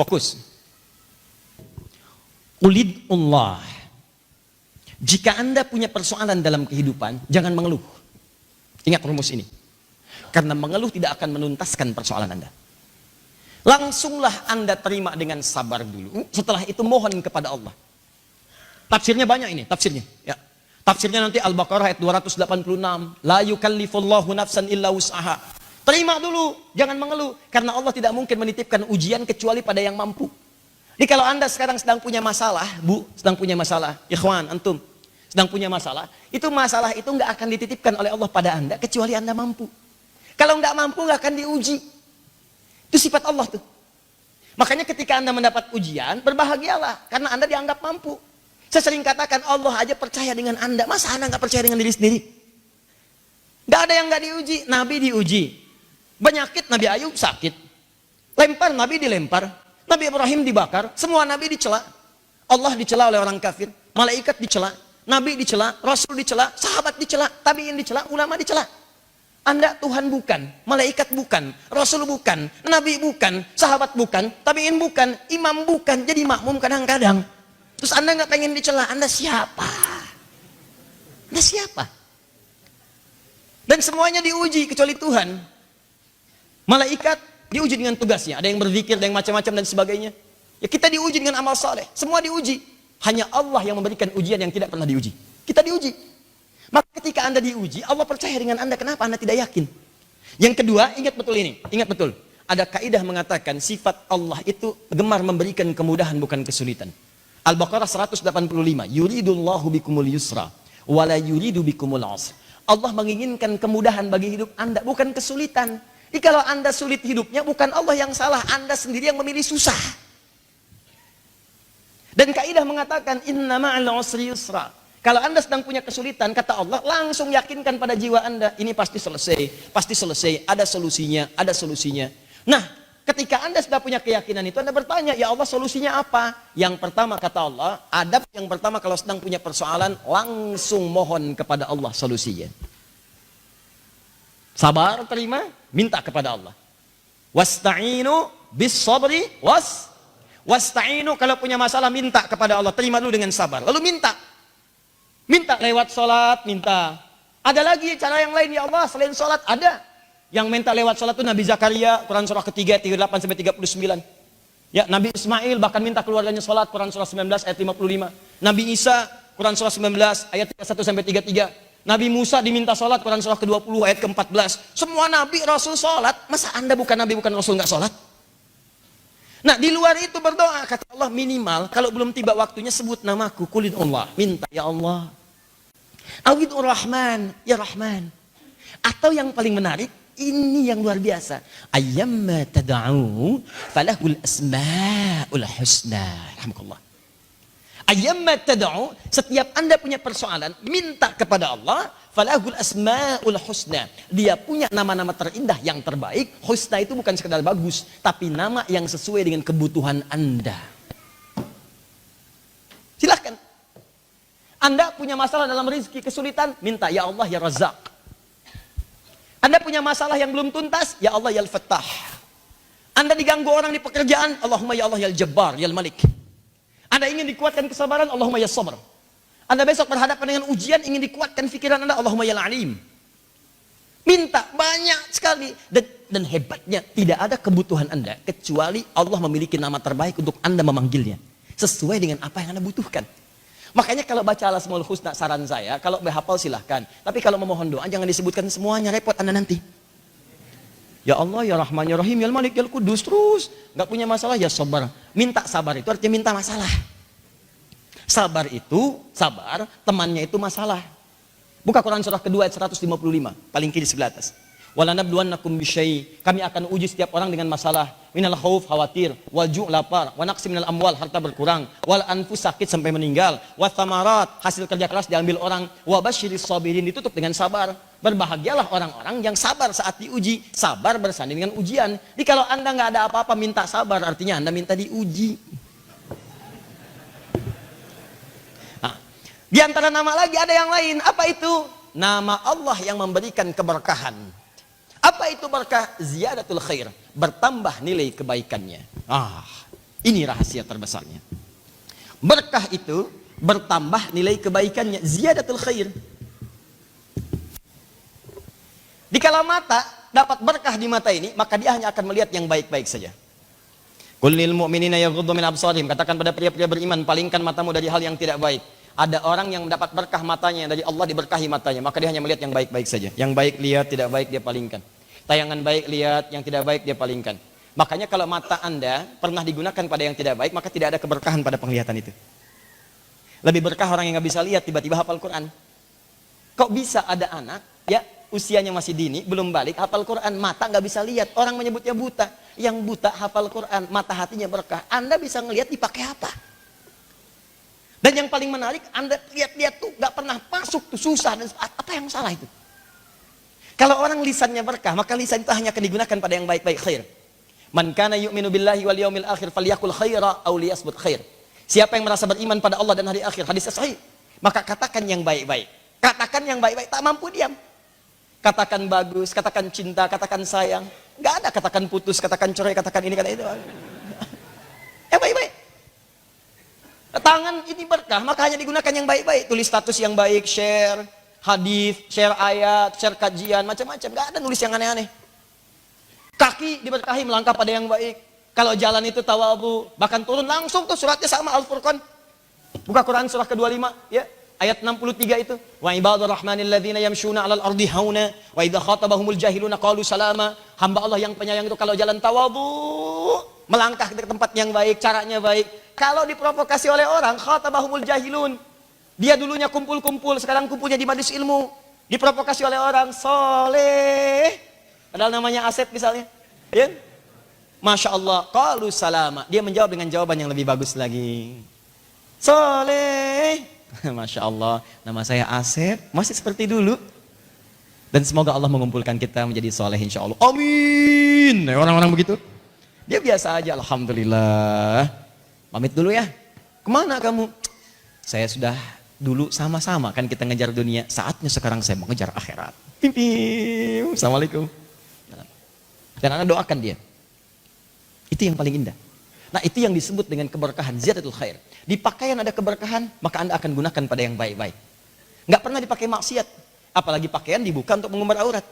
Fokus. Ulidullah. Jika Anda punya persoalan dalam kehidupan, jangan mengeluh. Ingat rumus ini. Karena mengeluh tidak akan menuntaskan persoalan Anda. Langsunglah Anda terima dengan sabar dulu. Setelah itu mohon kepada Allah. Tafsirnya banyak ini, tafsirnya. Ya. Tafsirnya nanti Al-Baqarah ayat 286. La yukallifullahu nafsan illa wus'aha. Terima dulu, jangan mengeluh. Karena Allah tidak mungkin menitipkan ujian kecuali pada yang mampu. Jadi kalau Anda sekarang sedang punya masalah, Bu, sedang punya masalah, ikhwan, antum, sedang punya masalah itu nggak akan dititipkan oleh Allah pada Anda kecuali Anda mampu. Kalau nggak mampu nggak akan diuji. Itu sifat Allah tuh. Makanya ketika Anda mendapat ujian, berbahagialah karena Anda dianggap mampu. Saya sering katakan Allah aja percaya dengan Anda, masa Anda nggak percaya dengan diri sendiri? Nggak ada yang nggak diuji. Nabi diuji, penyakit Nabi Ayub sakit, lempar Nabi dilempar. Nabi Ibrahim dibakar, semua Nabi dicela. Allah dicela oleh orang kafir, malaikat dicela, Nabi dicela, Rasul dicela, sahabat dicela, tabi'in dicela, ulama dicela. Anda Tuhan bukan, malaikat bukan, Rasul bukan, Nabi bukan, sahabat bukan, tabi'in bukan, imam bukan, jadi makmum kadang-kadang. Terus Anda nggak pengen dicela, Anda siapa? Anda siapa? Dan semuanya diuji kecuali Tuhan. Malaikat diuji dengan tugasnya, ada yang berzikir, ada yang macam-macam dan sebagainya. Ya kita diuji dengan amal saleh, semua diuji. Hanya Allah yang memberikan ujian yang tidak pernah diuji. Kita diuji. Maka ketika Anda diuji, Allah percaya dengan Anda, kenapa Anda tidak yakin? Yang kedua, ingat betul ini, ingat betul. Ada kaidah mengatakan sifat Allah itu gemar memberikan kemudahan bukan kesulitan. Al-Baqarah 185, yuridullahu bikumul yusra, wala yuridu bikumul usra. Allah menginginkan kemudahan bagi hidup Anda, bukan kesulitan. Jadi kalau Anda sulit hidupnya, bukan Allah yang salah, Anda sendiri yang memilih susah. Dan kaidah mengatakan inna ma'al usri yusra. Kalau Anda sedang punya kesulitan, kata Allah, langsung yakinkan pada jiwa Anda, ini pasti selesai, ada solusinya, ada solusinya. Nah, ketika Anda sudah punya keyakinan itu, Anda bertanya, ya Allah solusinya apa? Yang pertama kata Allah, adab yang pertama kalau sedang punya persoalan, langsung mohon kepada Allah solusinya. Sabar, terima, minta kepada Allah. Wasta'inu bis sabri wasta'inu, kalau punya masalah minta kepada Allah, terima dulu dengan sabar. Lalu minta lewat sholat, minta. Ada lagi cara yang lain ya Allah selain sholat? Ada. Yang minta lewat sholat itu Nabi Zakaria, Quran surah ketiga 38 sampai 39. Ya, Nabi Ismail bahkan minta keluarganya sholat, Quran surah 19 ayat 55. Nabi Isa, Quran surah 19 ayat 31 sampai 33. Nabi Musa diminta sholat, Quran surah ke-20 ayat ke-14. Semua Nabi Rasul sholat, masa Anda bukan Nabi bukan Rasul nggak sholat? Nah di luar itu berdoa, kata Allah minimal kalau belum tiba waktunya sebut namaku, kulin Allah, minta ya Allah. Awidur Rahman, ya Rahman. Atau yang paling menarik, ini yang luar biasa. Ayyamma tad'u falahul asma'ul husna. Alhamdulillah. Ayyamma tad'u, setiap Anda punya persoalan, minta kepada Allah, falahul asma'ul husna. Dia punya nama-nama terindah yang terbaik. Husna itu bukan sekedar bagus, tapi nama yang sesuai dengan kebutuhan Anda. Silahkan. Anda punya masalah dalam rezeki, kesulitan, minta ya Allah ya Razzaq. Anda punya masalah yang belum tuntas, ya Allah ya Al-Fattah. Anda diganggu orang di pekerjaan, Allahumma ya Allah ya Al-Jabbar, ya Al-Malik. Anda ingin dikuatkan kesabaran, Allahumma ya Sabr. Anda besok berhadapan dengan ujian, ingin dikuatkan pikiran Anda, Allahumma ya Al-Alim. Minta banyak sekali. Dan hebatnya, tidak ada kebutuhan Anda, kecuali Allah memiliki nama terbaik untuk Anda memanggilnya. Sesuai dengan apa yang Anda butuhkan. Makanya kalau baca Al-Asmaul Husna, saran saya, kalau berhafal silahkan. Tapi kalau memohon doa, jangan disebutkan semuanya, repot Anda nanti. Ya Allah, ya Rahman, ya Rahim, ya Malik, ya Al-Qudus, terus. Nggak punya masalah, ya sabar. Minta sabar itu artinya minta masalah. Sabar itu, sabar, temannya itu masalah. Buka Quran surah kedua ayat 155, paling kiri sebelah atas. Walanabluwannakum bisyai, kami akan uji setiap orang dengan masalah. Minal khauf, khawatir, wal ju' lapar, wa naqsi minal amwal, harta berkurang, wal anfus, sakit sampai meninggal, wa thamarat, hasil kerja keras diambil orang, wa basyiris sabirin, ditutup dengan sabar. Berbahagialah orang-orang yang sabar saat diuji, sabar bersanding dengan ujian. Jadi kalau Anda nggak ada apa-apa minta sabar, artinya Anda minta diuji. Nah, di antara nama lagi ada yang lain, apa itu? Nama Allah yang memberikan keberkahan. Apa itu berkah? Ziyadatul khair, bertambah nilai kebaikannya. Ini rahasia terbesarnya. Berkah itu bertambah nilai kebaikannya, ziyadatul khair. Dikala mata dapat berkah di mata ini, maka dia hanya akan melihat yang baik-baik saja. Qul lil mu'minina yaghuddu min absarihim, katakan pada pria-pria beriman, palingkan matamu dari hal yang tidak baik. Ada orang yang mendapat berkah matanya dari Allah, diberkahi matanya, maka dia hanya melihat yang baik-baik saja. Yang baik lihat, tidak baik dia palingkan. Tayangan baik lihat, yang tidak baik dia palingkan. Makanya kalau mata Anda pernah digunakan pada yang tidak baik, maka tidak ada keberkahan pada penglihatan itu. Lebih berkah orang yang nggak bisa lihat tiba-tiba hafal Quran. Kok bisa ada anak ya usianya masih dini belum balik hafal Quran, mata nggak bisa lihat, orang menyebutnya buta. Yang buta hafal Quran, mata hatinya berkah. Anda bisa ngelihat dipakai apa? Dan yang paling menarik, Anda lihat-lihat tuh nggak pernah masuk tuh, susah, dan apa yang salah itu? Kalau orang lisannya berkah, maka lisan itu hanya akan digunakan pada yang baik-baik, khair. Man kana yu'minu billahi wal yawmil akhir falyakul khaira aw liyasbut khair. Siapa yang merasa beriman pada Allah dan hari akhir, hadisnya sahih, maka katakan yang baik-baik. Katakan yang baik-baik, tak mampu diam. Katakan bagus, katakan cinta, katakan sayang. Nggak ada katakan putus, katakan cerai, katakan ini, katakan itu. Yang baik-baik. Tangan ini berkah, maka hanya digunakan yang baik-baik. Tulis status yang baik, share hadis, share ayat, share kajian, macam-macam. Nggak ada nulis yang aneh-aneh. Kaki diberkahi melangkah pada yang baik. Kalau jalan itu tawadhu, bahkan turun langsung tuh suratnya sama Al-Furqan. Buka Quran surah ke-25 ya, ayat 63 itu. Wa ibadur rahmanil ladzina yamshuna 'alal ardi hauna wa idza khatabahumul jahiluna qalu salama. Hamba Allah yang penyayang itu kalau jalan tawadhu, melangkah ke tempat yang baik, caranya baik. Kalau diprovokasi oleh orang, khatabahumul jahilun. Dia dulunya kumpul-kumpul, sekarang kumpulnya di majelis ilmu. Diprovokasi oleh orang soleh, padahal namanya Asep misalnya. Ya? Masya Allah, qalu salama. Dia menjawab dengan jawaban yang lebih bagus lagi. Soleh. Masya Allah, nama saya Asep, masih seperti dulu. Dan semoga Allah mengumpulkan kita menjadi soleh insya Allah. Amin. Orang-orang begitu. Dia biasa aja, alhamdulillah. Pamit dulu ya. Kemana kamu? Saya sudah dulu sama-sama kan kita ngejar dunia. Saatnya sekarang saya mau ngejar akhirat. Pim. Assalamualaikum. Dan Anda doakan dia. Itu yang paling indah. Nah itu yang disebut dengan keberkahan, ziyadatul khair. Di pakaian ada keberkahan, maka Anda akan gunakan pada yang baik-baik. Nggak pernah dipakai maksiat. Apalagi pakaian dibuka untuk mengumbar aurat.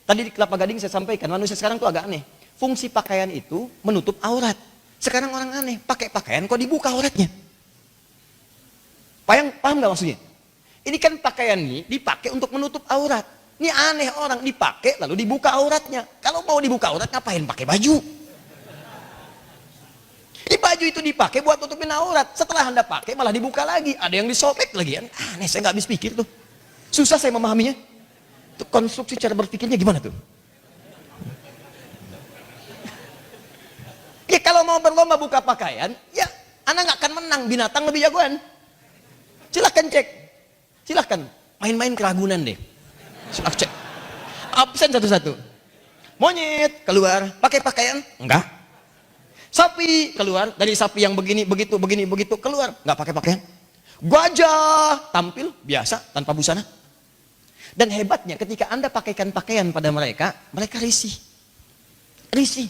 Tadi di Kelapa Gading saya sampaikan, manusia sekarang tuh agak aneh. Fungsi pakaian itu menutup aurat. Sekarang orang aneh, pakai pakaian kok dibuka auratnya. Paham nggak maksudnya? Ini kan pakaian ini dipakai untuk menutup aurat. Ini aneh, orang dipakai lalu dibuka auratnya. Kalau mau dibuka aurat ngapain pakai baju? Di baju itu dipakai buat tutupin aurat. Setelah Anda pakai malah dibuka lagi. Ada yang disobek lagi. Aneh, saya nggak habis pikir tuh. Susah saya memahaminya. Tuh, konstruksi cara berpikirnya gimana tuh? Ya kalau mau berlomba buka pakaian, ya Anda nggak akan menang. Binatang lebih jagoan. Silahkan cek. Silahkan. Main-main keragunan deh. Silahkan cek. Absen satu-satu. Monyet keluar. Pakai pakaian? Enggak. Sapi keluar, dari sapi yang begini, begitu, keluar, nggak pakai pakaian. Gajah tampil biasa tanpa busana. Dan hebatnya ketika Anda pakaikan pakaian pada mereka, mereka risih. Risih.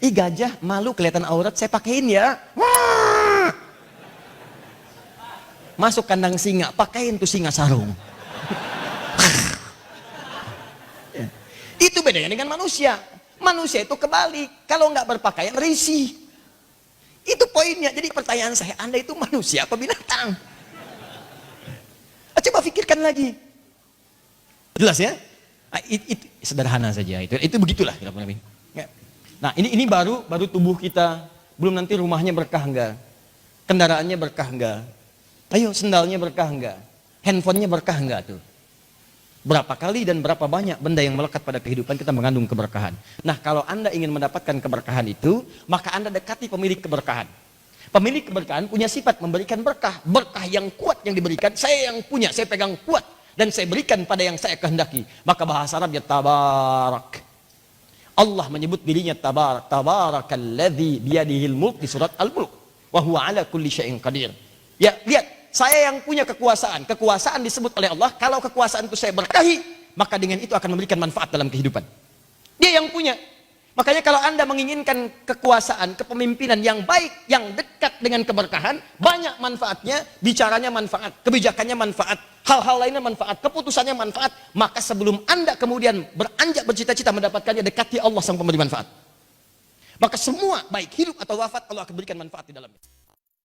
Ih gajah malu kelihatan aurat, saya pakein ya. Wah. Masuk kandang singa, pakein tuh singa sarung. Itu bedanya dengan manusia. Manusia itu kebalik, kalau nggak berpakaian risih. Itu poinnya. Jadi pertanyaan saya, Anda itu manusia apa binatang? Coba pikirkan lagi. Jelas ya? Nah, itu sederhana saja. Itu begitulah. Nah ini baru tubuh kita, belum nanti rumahnya berkah enggak, kendaraannya berkah enggak, ayo sendalnya berkah enggak, handphonenya berkah enggak tuh. Berapa kali dan berapa banyak benda yang melekat pada kehidupan kita mengandung keberkahan. Nah kalau Anda ingin mendapatkan keberkahan itu, maka Anda dekati pemilik keberkahan. Pemilik keberkahan punya sifat memberikan berkah. Berkah yang kuat yang diberikan, saya yang punya, saya pegang kuat. Dan saya berikan pada yang saya kehendaki. Maka bahasa Arabnya tabarak. Allah menyebut dirinya tabarak. Tabarakalladzi biyadihil mulk di surat Al-Mulk. Wa huwa ala kulli syai'in qadir. Ya lihat. Saya yang punya kekuasaan. Kekuasaan disebut oleh Allah. Kalau kekuasaan itu saya berkahi, maka dengan itu akan memberikan manfaat dalam kehidupan. Dia yang punya. Makanya kalau Anda menginginkan kekuasaan, kepemimpinan yang baik, yang dekat dengan keberkahan, banyak manfaatnya, bicaranya manfaat, kebijakannya manfaat, hal-hal lainnya manfaat, keputusannya manfaat, maka sebelum Anda kemudian beranjak bercita-cita mendapatkannya, dekati Allah sang pemberi manfaat. Maka semua, baik hidup atau wafat, Allah akan berikan manfaat di dalamnya.